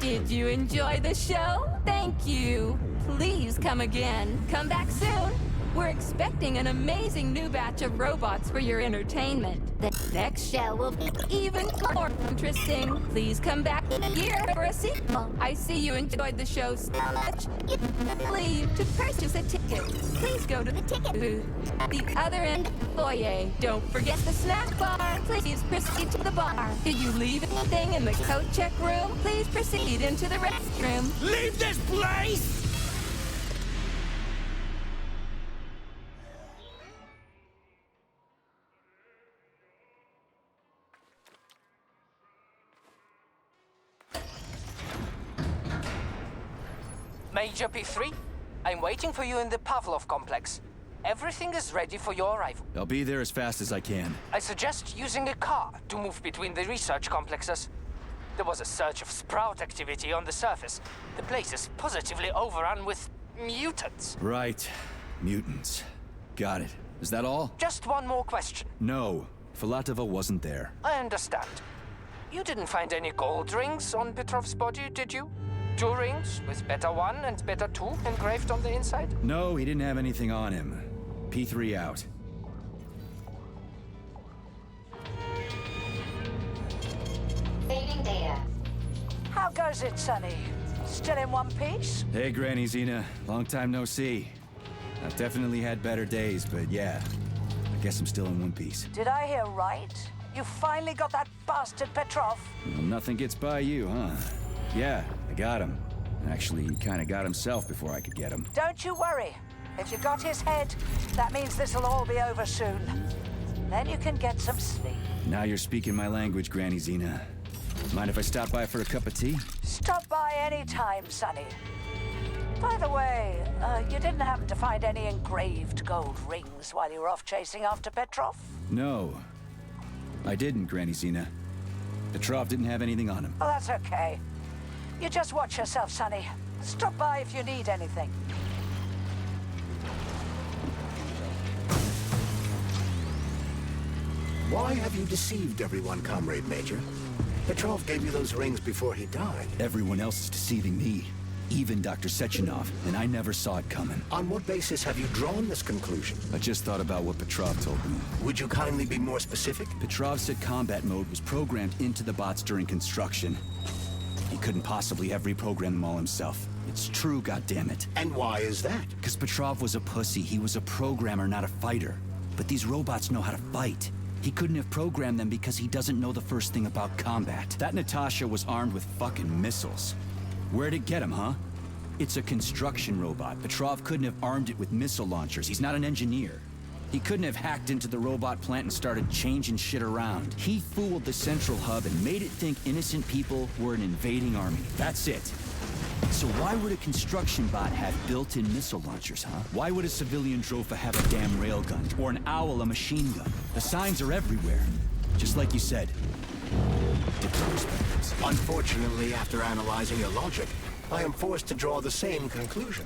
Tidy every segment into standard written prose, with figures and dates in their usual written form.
Did you enjoy the show? Thank you. Please come again. Come back soon. We're expecting an amazing new batch of robots for your entertainment. The next show will be even more interesting. Please come back here for a sequel. I see you enjoyed the show so much. Leave to purchase a ticket. Please go to the ticket booth at the other end of the foyer. Don't forget the snack bar. Please proceed to the bar. Did you leave anything in the coat check room? Please proceed into the restroom. Leave this place! Major P3, I'm waiting for you in the Pavlov complex. Everything is ready for your arrival. I'll be there as fast as I can. I suggest using a car to move between the research complexes. There was a surge of sprout activity on the surface. The place is positively overrun with mutants. Right. Mutants. Got it. Is that all? Just one more question. No. Filatova wasn't there. I understand. You didn't find any gold rings on Petrov's body, did you? 2 rings with Beta 1 and Beta 2 engraved on the inside? No, he didn't have anything on him. P3 out. Saving data. How goes it, Sonny? Still in one piece? Hey, Granny Xena. Long time no see. I've definitely had better days, but yeah. I guess I'm still in one piece. Did I hear right? You finally got that bastard Petrov? Well, nothing gets by you, huh? Yeah, I got him. Actually, he kinda got himself before I could get him. Don't you worry. If you got his head, that means this'll all be over soon. Then you can get some sleep. Now you're speaking my language, Granny Xena. Mind if I stop by for a cup of tea? Stop by any time, Sonny. By the way, you didn't happen to find any engraved gold rings while you were off chasing after Petrov? No. I didn't, Granny Xena. Petrov didn't have anything on him. Oh, that's okay. You just watch yourself, Sonny. Stop by if you need anything. Why have you deceived everyone, Comrade Major? Petrov gave you those rings before he died. Everyone else is deceiving me. Even Dr. Sechenov, and I never saw it coming. On what basis have you drawn this conclusion? I just thought about what Petrov told me. Would you kindly be more specific? Petrov said combat mode was programmed into the bots during construction. He couldn't possibly have reprogrammed them all himself. It's true, goddammit. And why is that? Because Petrov was a pussy. He was a programmer, not a fighter. But these robots know how to fight. He couldn't have programmed them because he doesn't know the first thing about combat. That Natasha was armed with fucking missiles. Where'd it get him, huh? It's a construction robot. Petrov couldn't have armed it with missile launchers. He's not an engineer. He couldn't have hacked into the robot plant and started changing shit around. He fooled the central hub and made it think innocent people were an invading army. That's it. So why would a construction bot have built-in missile launchers, huh? Why would a civilian Drofa have a damn railgun? Or an owl a machine gun? The signs are everywhere. Just like you said. Different perspectives. Unfortunately, after analyzing your logic, I am forced to draw the same conclusion.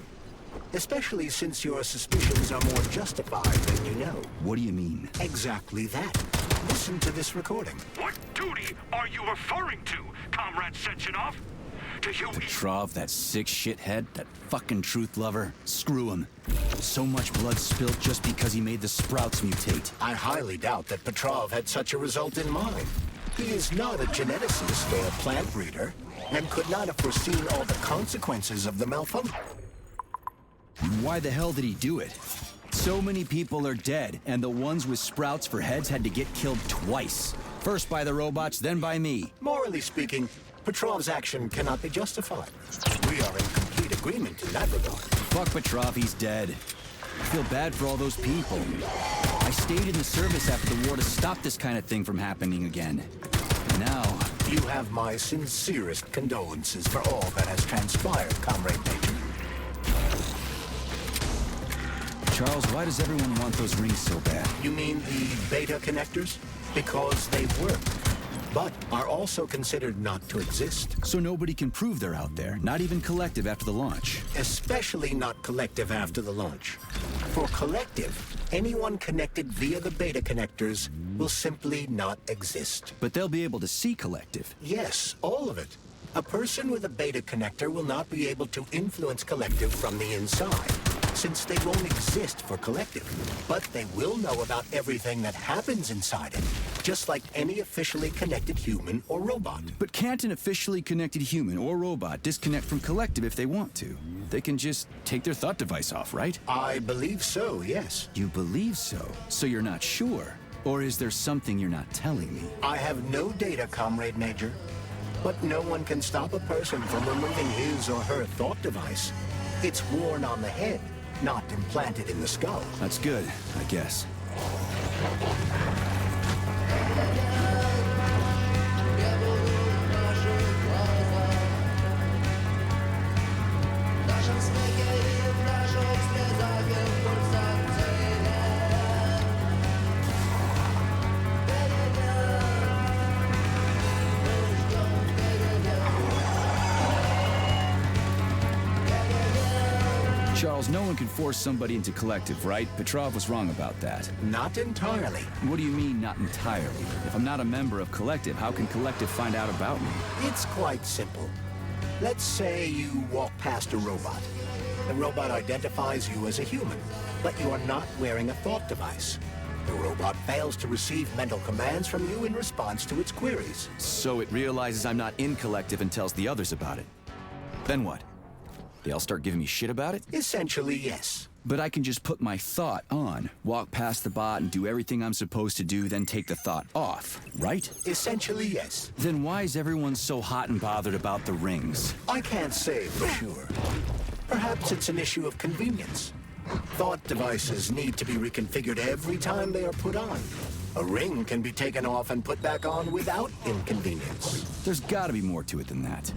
Especially since your suspicions are more justified than you know. What do you mean? Exactly that. Listen to this recording. What duty are you referring to, Comrade Sechenov? Do you Petrov, that sick shithead, that fucking truth lover. Screw him. So much blood spilled just because he made the sprouts mutate. I highly doubt that Petrov had such a result in mind. He is not a geneticist or a plant breeder, and could not have foreseen all the consequences of the malfunction. Why the hell did he do it? So many people are dead, and the ones with sprouts for heads had to get killed twice. First by the robots, then by me. Morally speaking, Petrov's action cannot be justified. We are in complete agreement in that regard. Fuck Petrov, he's dead. I feel bad for all those people. I stayed in the service after the war to stop this kind of thing from happening again. Now... You have my sincerest condolences for all that has transpired, Comrade Major. Charles, why does everyone want those rings so bad? You mean the beta connectors? Because they work, but are also considered not to exist. So nobody can prove they're out there, not even Collective after the launch. Especially not Collective after the launch. For Collective, anyone connected via the beta connectors will simply not exist. But they'll be able to see Collective. Yes, all of it. A person with a beta connector will not be able to influence Collective from the inside, since they won't exist for Collective. But they will know about everything that happens inside it, just like any officially connected human or robot. But can't an officially connected human or robot disconnect from Collective if they want to? They can just take their thought device off, right? I believe so, yes. You believe so? So you're not sure? Or is there something you're not telling me? I have no data, Comrade Major. But no one can stop a person from removing his or her thought device. It's worn on the head, not implanted in the skull. That's good, I guess. Charles, no one can force somebody into Collective, right? Petrov was wrong about that. Not entirely. What do you mean, not entirely? If I'm not a member of Collective, how can Collective find out about me? It's quite simple. Let's say you walk past a robot. The robot identifies you as a human, but you are not wearing a thought device. The robot fails to receive mental commands from you in response to its queries. So it realizes I'm not in Collective and tells the others about it. Then what? They all start giving me shit about it? Essentially, yes. But I can just put my thought on, walk past the bot and do everything I'm supposed to do, then take the thought off, right? Essentially, yes. Then why is everyone so hot and bothered about the rings? I can't say for sure. Perhaps it's an issue of convenience. Thought devices need to be reconfigured every time they are put on. A ring can be taken off and put back on without inconvenience. There's gotta be more to it than that.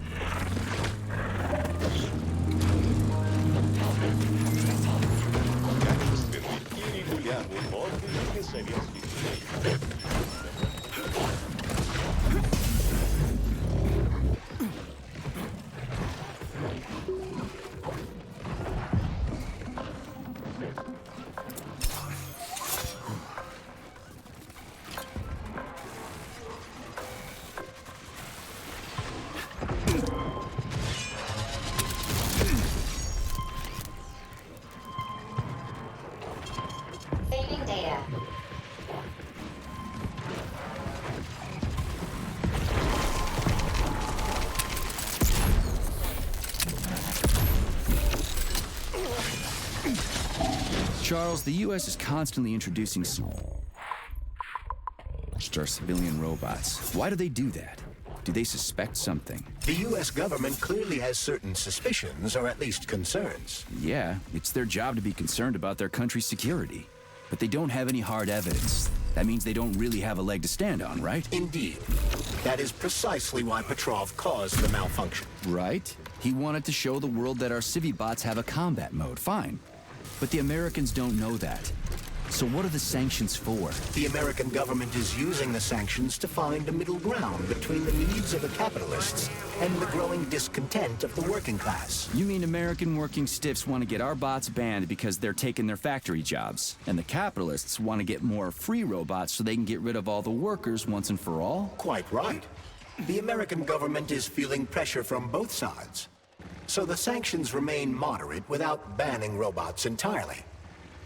Saving data. Charles, the U.S. is constantly introducing our civilian robots. Why do they do that? Do they suspect something? The U.S. government clearly has certain suspicions, or at least concerns. Yeah, it's their job to be concerned about their country's security. But they don't have any hard evidence. That means they don't really have a leg to stand on, right? Indeed. That is precisely why Petrov caused the malfunction. Right? He wanted to show the world that our Civi-bots have a combat mode, fine. But the Americans don't know that. So what are the sanctions for? The American government is using the sanctions to find a middle ground between the needs of the capitalists and the growing discontent of the working class. You mean American working stiffs want to get our bots banned because they're taking their factory jobs, and the capitalists want to get more free robots so they can get rid of all the workers once and for all? Quite right. The American government is feeling pressure from both sides. So the sanctions remain moderate without banning robots entirely.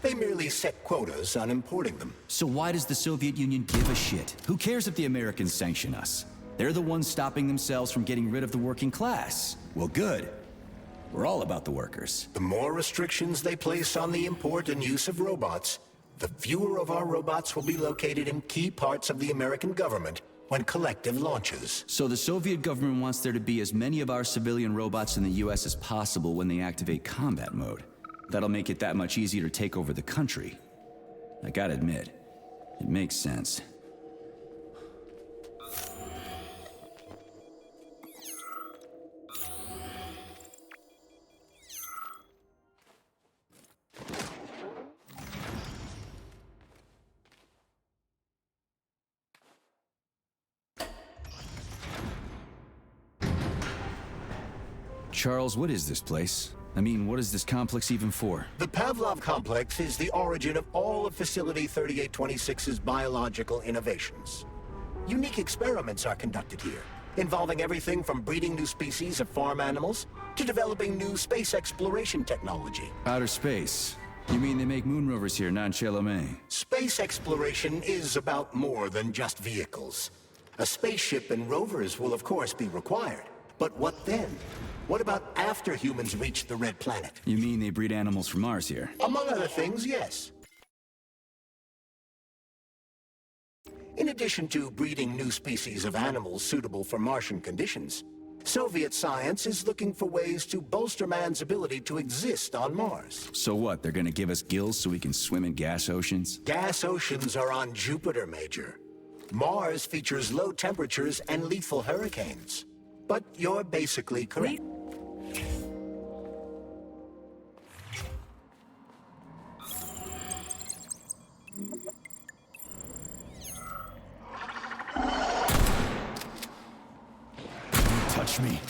They merely set quotas on importing them. So why does the Soviet Union give a shit? Who cares if the Americans sanction us? They're the ones stopping themselves from getting rid of the working class. Well, good. We're all about the workers. The more restrictions they place on the import and use of robots, the fewer of our robots will be located in key parts of the American government when Collective launches. So the Soviet government wants there to be as many of our civilian robots in the US as possible when they activate combat mode. That'll make it that much easier to take over the country. I gotta admit, it makes sense. Charles, what is this place? I mean, what is this complex even for? The Pavlov complex is the origin of all of Facility 3826's biological innovations. Unique experiments are conducted here, involving everything from breeding new species of farm animals to developing new space exploration technology. Outer space. You mean they make moon rovers here, not in Chelomey? Space exploration is about more than just vehicles. A spaceship and rovers will of course be required. But what then? What about after humans reach the Red Planet? You mean they breed animals from Mars here? Among other things, yes. In addition to breeding new species of animals suitable for Martian conditions, Soviet science is looking for ways to bolster man's ability to exist on Mars. So what, they're gonna give us gills so we can swim in gas oceans? Gas oceans are on Jupiter, Major. Mars features low temperatures and lethal hurricanes. But you're basically correct. Touch me.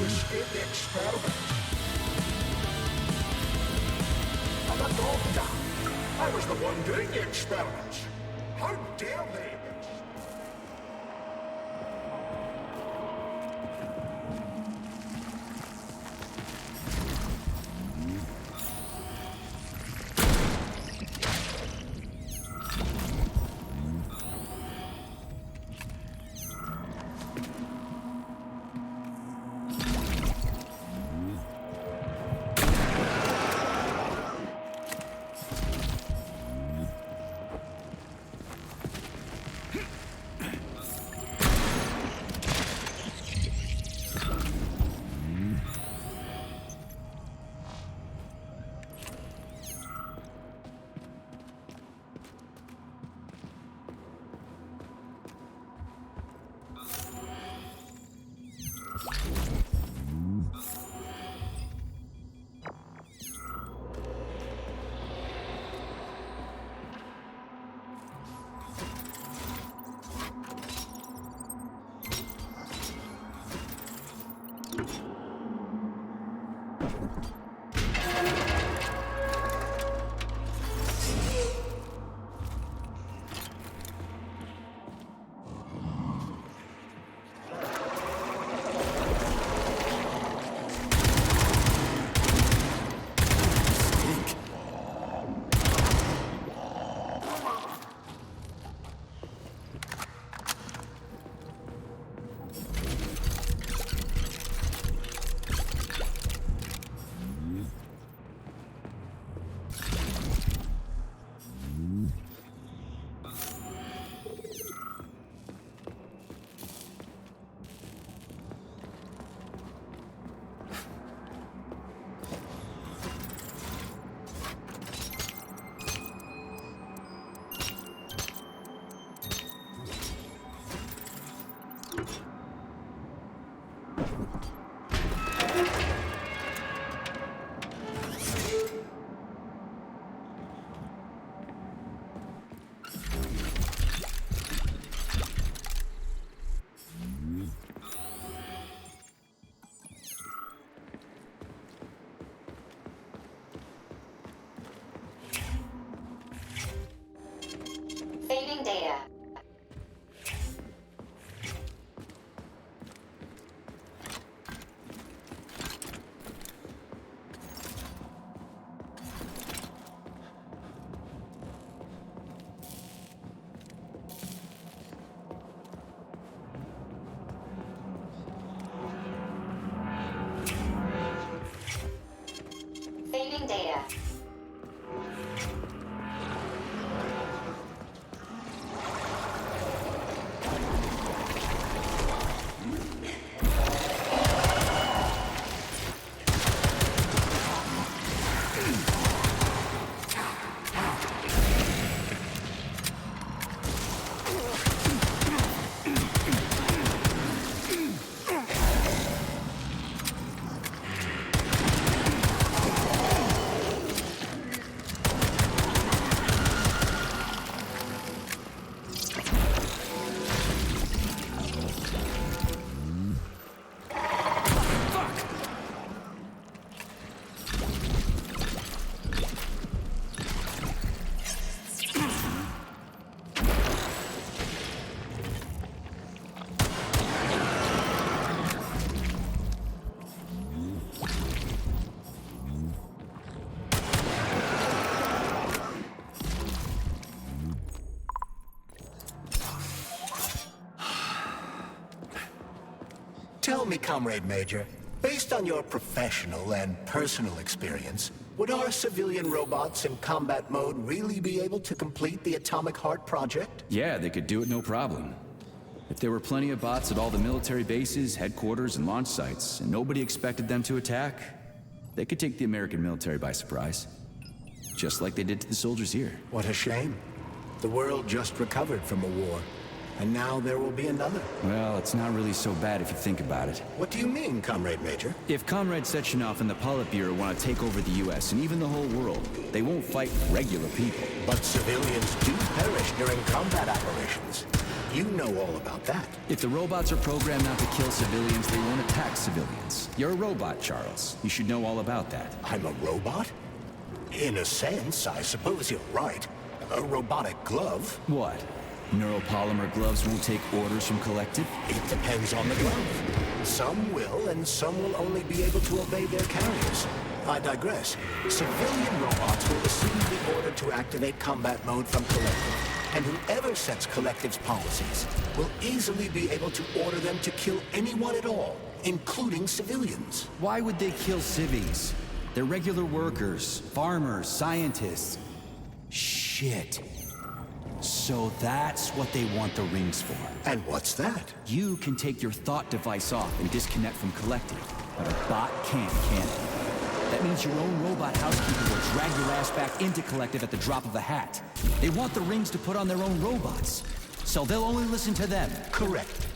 escape the experiment. I'm a doctor. I was the one doing the experiments. How dare they? Saving data. Saving data. Tell me, Comrade Major, based on your professional and personal experience, would our civilian robots in combat mode really be able to complete the Atomic Heart project? Yeah, they could do it no problem. If there were plenty of bots at all the military bases, headquarters, and launch sites, and nobody expected them to attack, they could take the American military by surprise. Just like they did to the soldiers here. What a shame. The world just recovered from a war, and now there will be another. Well, it's not really so bad if you think about it. What do you mean, Comrade Major? If Comrade Sechenov and the Politburo want to take over the US and even the whole world, they won't fight regular people. But civilians do perish during combat operations. You know all about that. If the robots are programmed not to kill civilians, they won't attack civilians. You're a robot, Charles. You should know all about that. I'm a robot? In a sense, I suppose you're right. A robotic glove? What? Neuropolymer gloves won't take orders from Collective? It depends on the glove. Some will, and some will only be able to obey their carriers. I digress. Civilian robots will receive the order to activate combat mode from Collective. And whoever sets Collective's policies will easily be able to order them to kill anyone at all, including civilians. Why would they kill civvies? They're regular workers, farmers, scientists. Shit. So that's what they want the rings for. And what's that? You can take your thought device off and disconnect from Collective, but a bot can't, can it? That means your own robot housekeeper will drag your ass back into Collective at the drop of a hat. They want the rings to put on their own robots, so they'll only listen to them. Correct.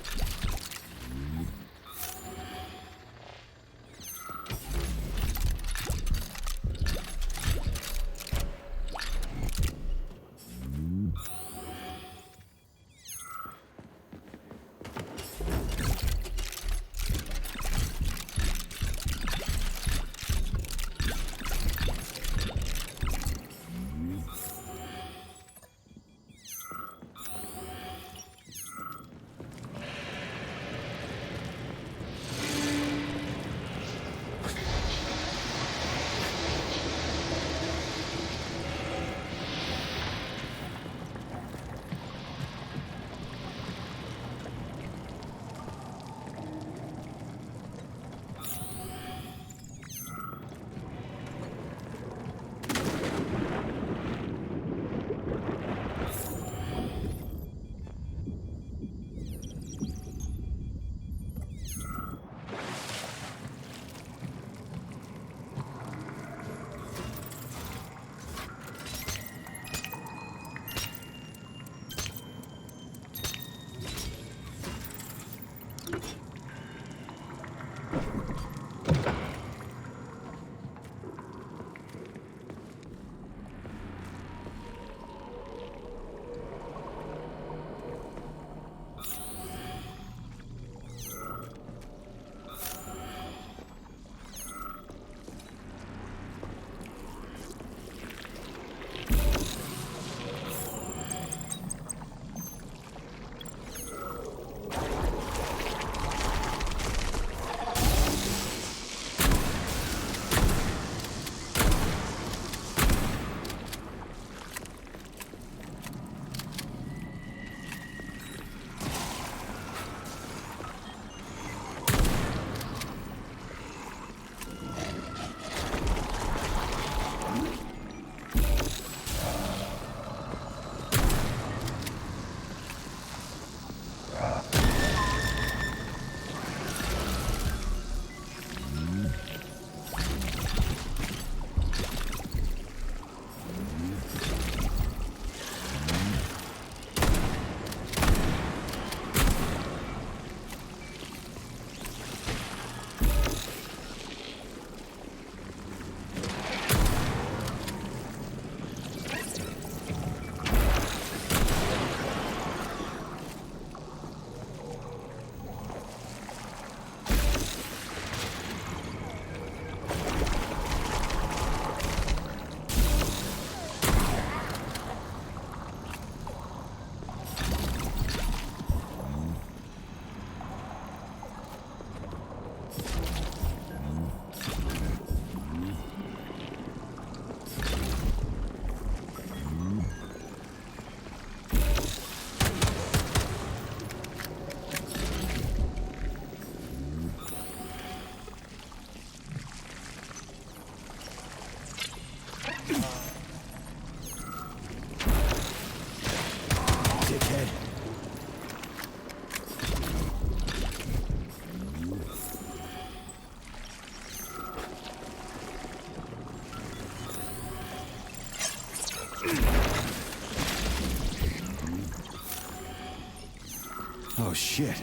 Oh shit.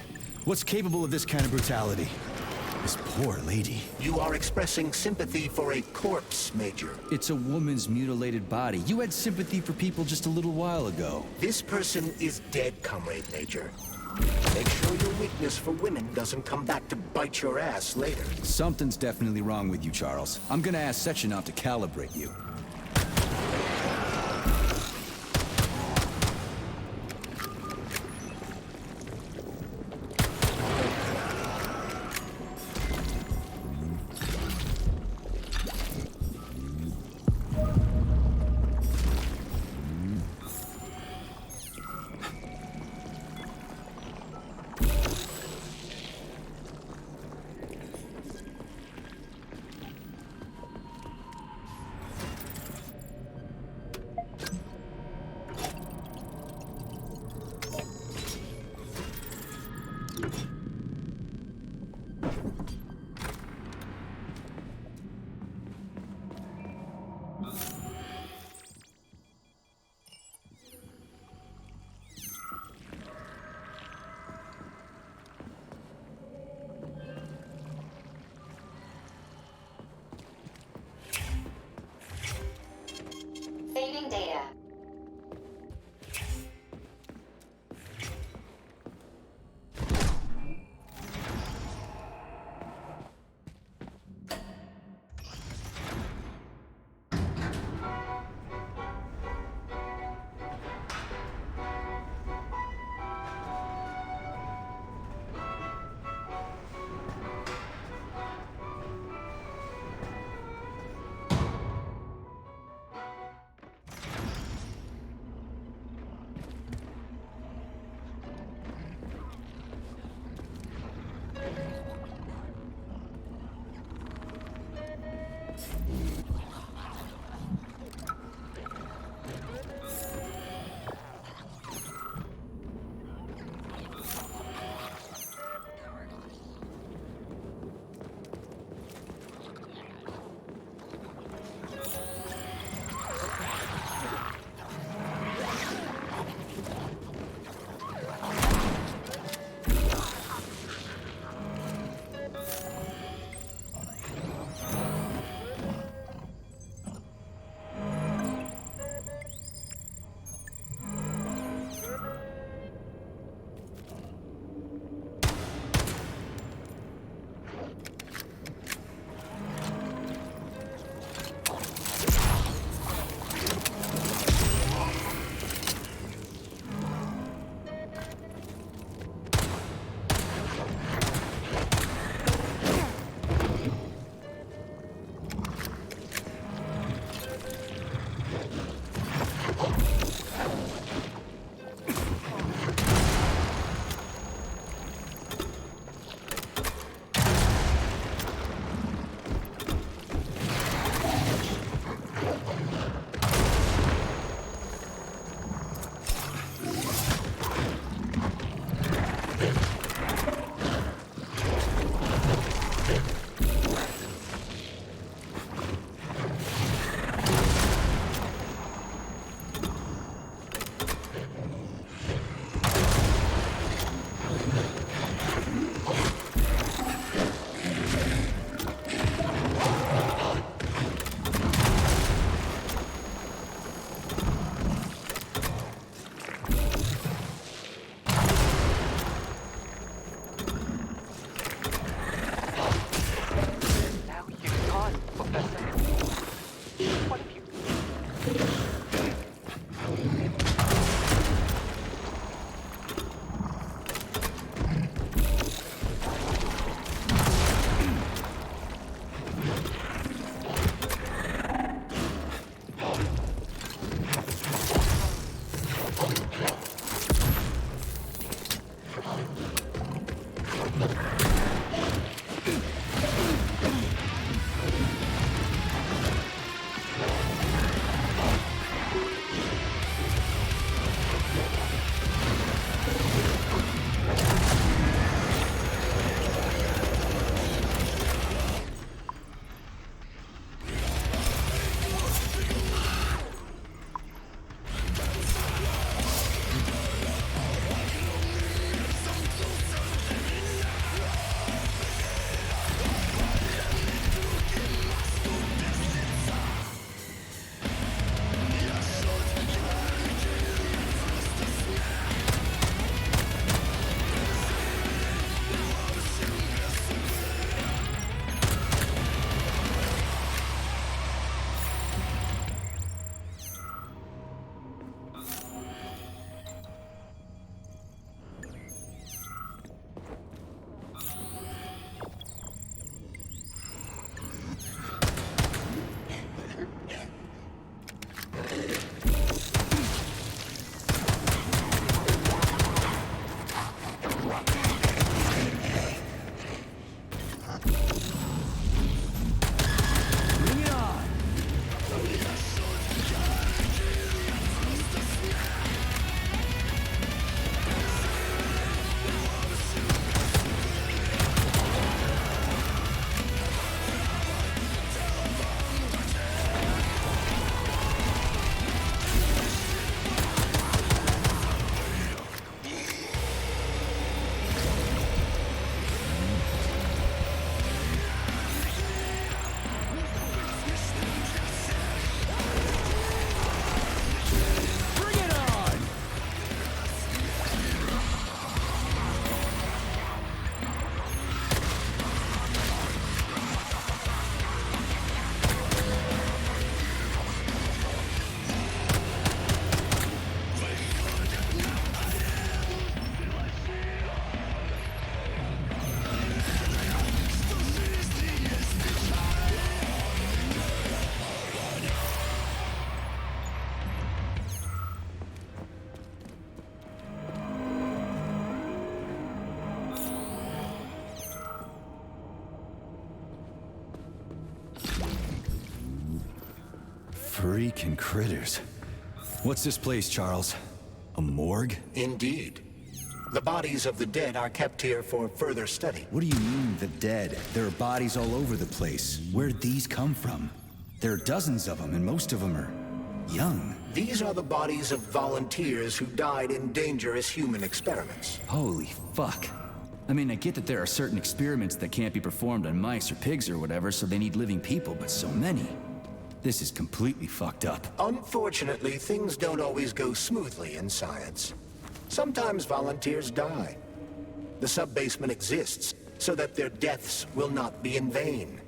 What's capable of this kind of brutality? This poor lady. You are expressing sympathy for a corpse, Major. It's a woman's mutilated body. You had sympathy for people just a little while ago. This person is dead, Comrade Major. Make sure your weakness for women doesn't come back to bite your ass later. Something's definitely wrong with you, Charles. I'm gonna ask Sechenov to calibrate you. Saving data. Bring it on! Bring it on! Freaking critters. What's this place, Charles? A morgue? Indeed. The bodies of the dead are kept here for further study. What do you mean, the dead? There are bodies all over the place. Where'd these come from? There are dozens of them, and most of them are young. These are the bodies of volunteers who died in dangerous human experiments. Holy fuck. I mean, I get that there are certain experiments that can't be performed on mice or pigs or whatever, so they need living people, but so many. This is completely fucked up. Unfortunately, things don't always go smoothly in science. Sometimes volunteers die. The sub-basement exists so that their deaths will not be in vain.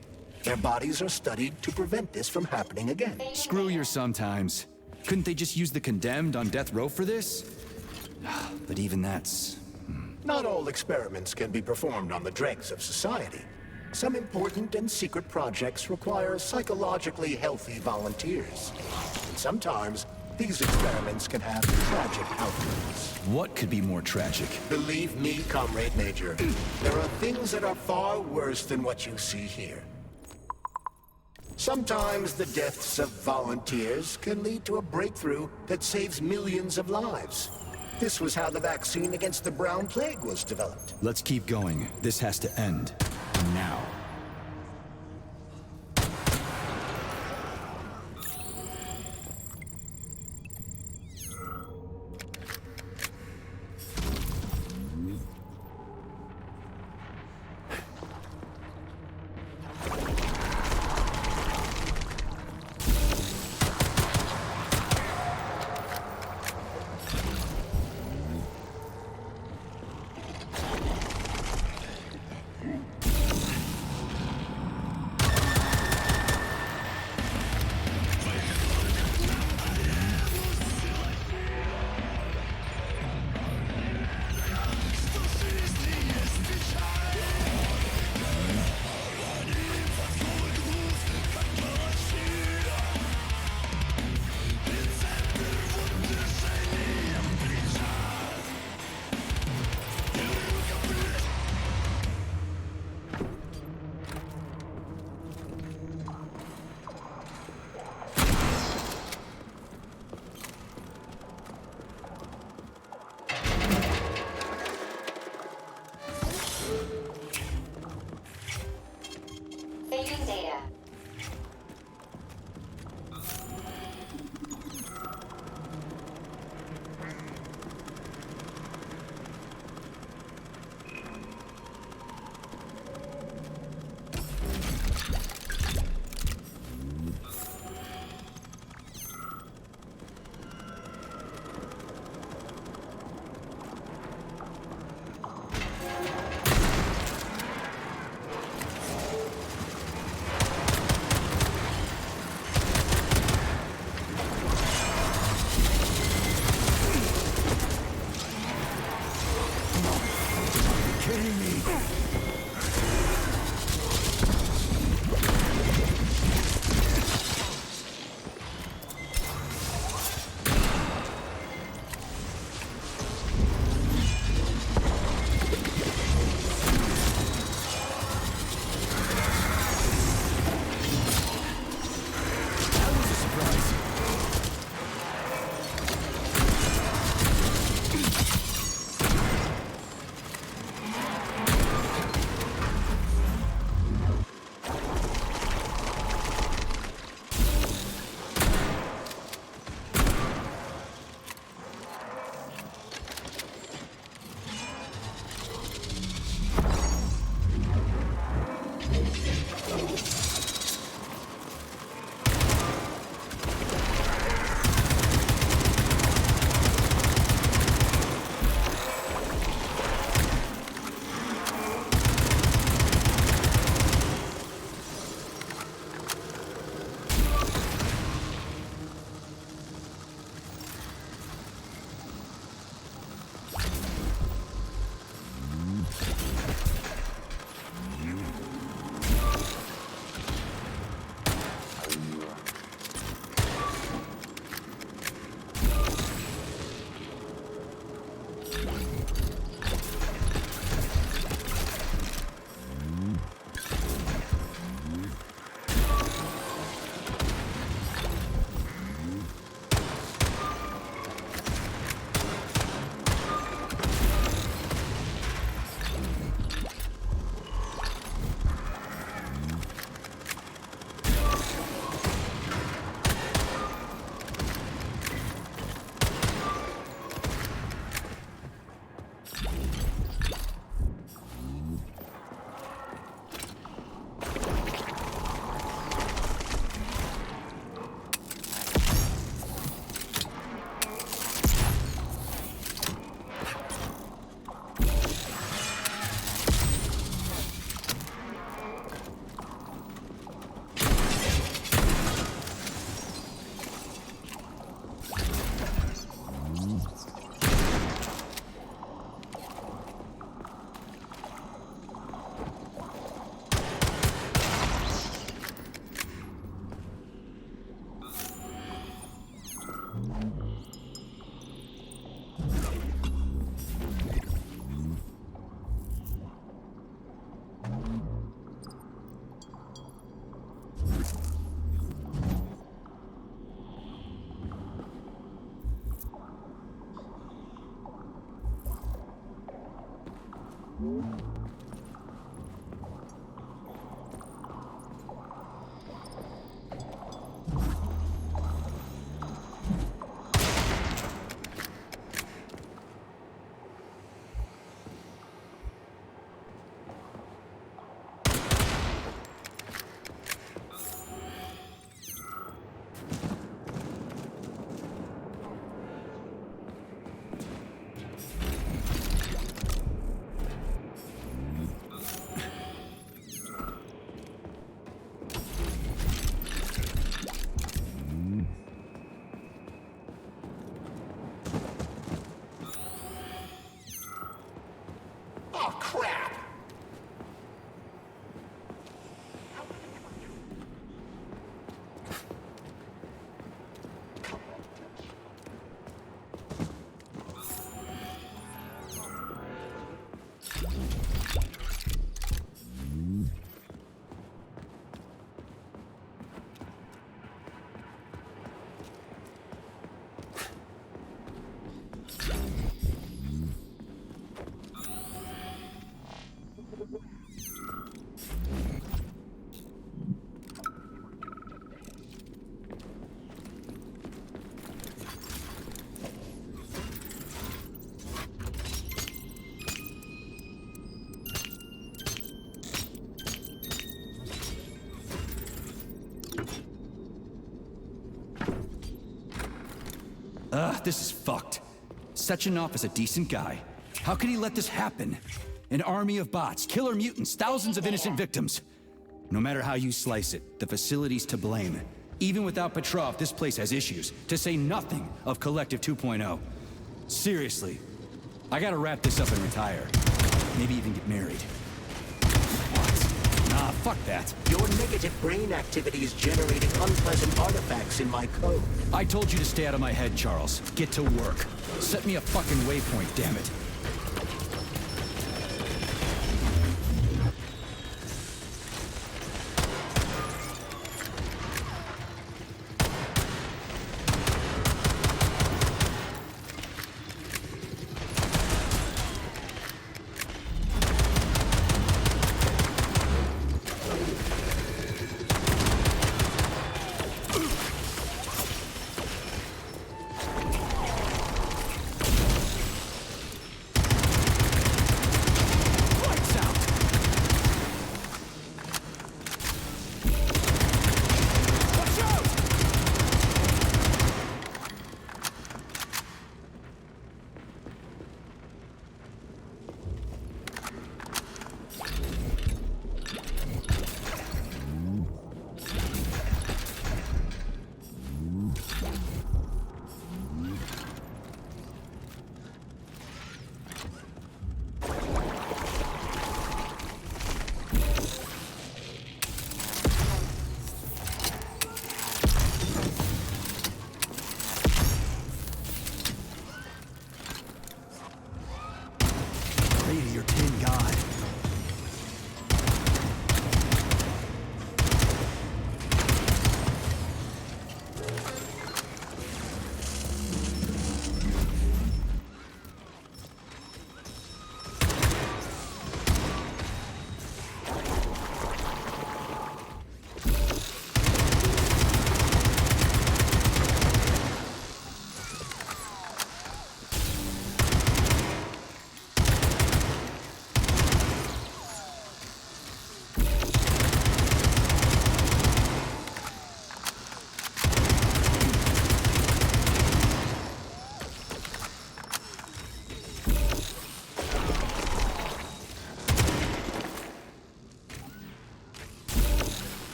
Their bodies are studied to prevent this from happening again. Screw your sometimes. Couldn't they just use the condemned on death row for this? But even that's... Not all experiments can be performed on the dregs of society. Some important and secret projects require psychologically healthy volunteers. And sometimes, these experiments can have tragic outcomes. What could be more tragic? Believe me, Comrade Major, there are things that are far worse than what you see here. Sometimes the deaths of volunteers can lead to a breakthrough that saves millions of lives. This was how the vaccine against the brown plague was developed. Let's keep going. This has to end. Now. Saving data. Oh, crap! This is fucked. Sechenov is a decent guy. How could he let this happen? An army of bots, killer mutants, thousands of innocent victims. No matter how you slice it, the facility's to blame. Even without Petrov, this place has issues, to say nothing of Collective 2.0. Seriously, I gotta wrap this up and retire. Maybe even get married. What? Nah, fuck that. Your negative brain activity is generating unpleasant artifacts in my code. I told you to stay out of my head, Charles. Get to work. Set me a fucking waypoint, damn it.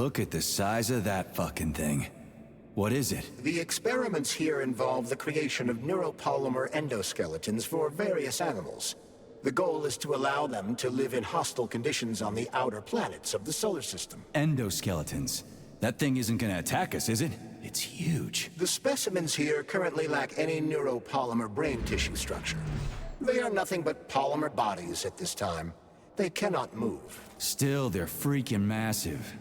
Look at the size of that fucking thing. What is it? The experiments here involve the creation of neuropolymer endoskeletons for various animals. The goal is to allow them to live in hostile conditions on the outer planets of the solar system. Endoskeletons. That thing isn't gonna attack us, is it? It's huge. The specimens here currently lack any neuropolymer brain tissue structure. They are nothing but polymer bodies at this time. They cannot move. Still, they're freaking massive.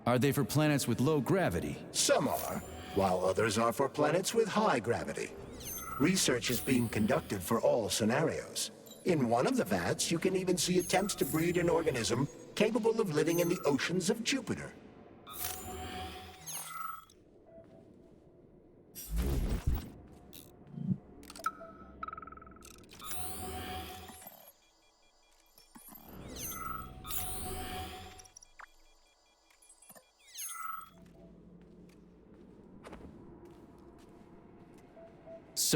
Are they for planets with low gravity? Some are, while others are for planets with high gravity. Research is being conducted for all scenarios. In one of the vats, you can even see attempts to breed an organism capable of living in the oceans of Jupiter.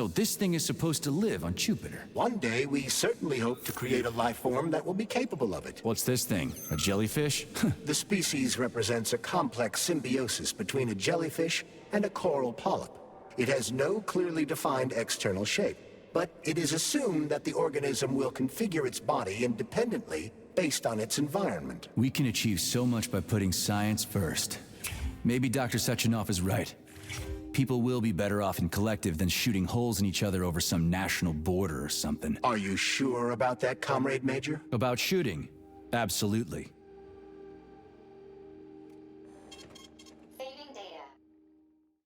So this thing is supposed to live on Jupiter. One day, we certainly hope to create a life form that will be capable of it. What's this thing? A jellyfish? The species represents a complex symbiosis between a jellyfish and a coral polyp. It has no clearly defined external shape, but it is assumed that the organism will configure its body independently based on its environment. We can achieve so much by putting science first. Maybe Dr. Sechenov is right. People will be better off in collective than shooting holes in each other over some national border or something. Are you sure about that, Comrade Major? About shooting? Absolutely.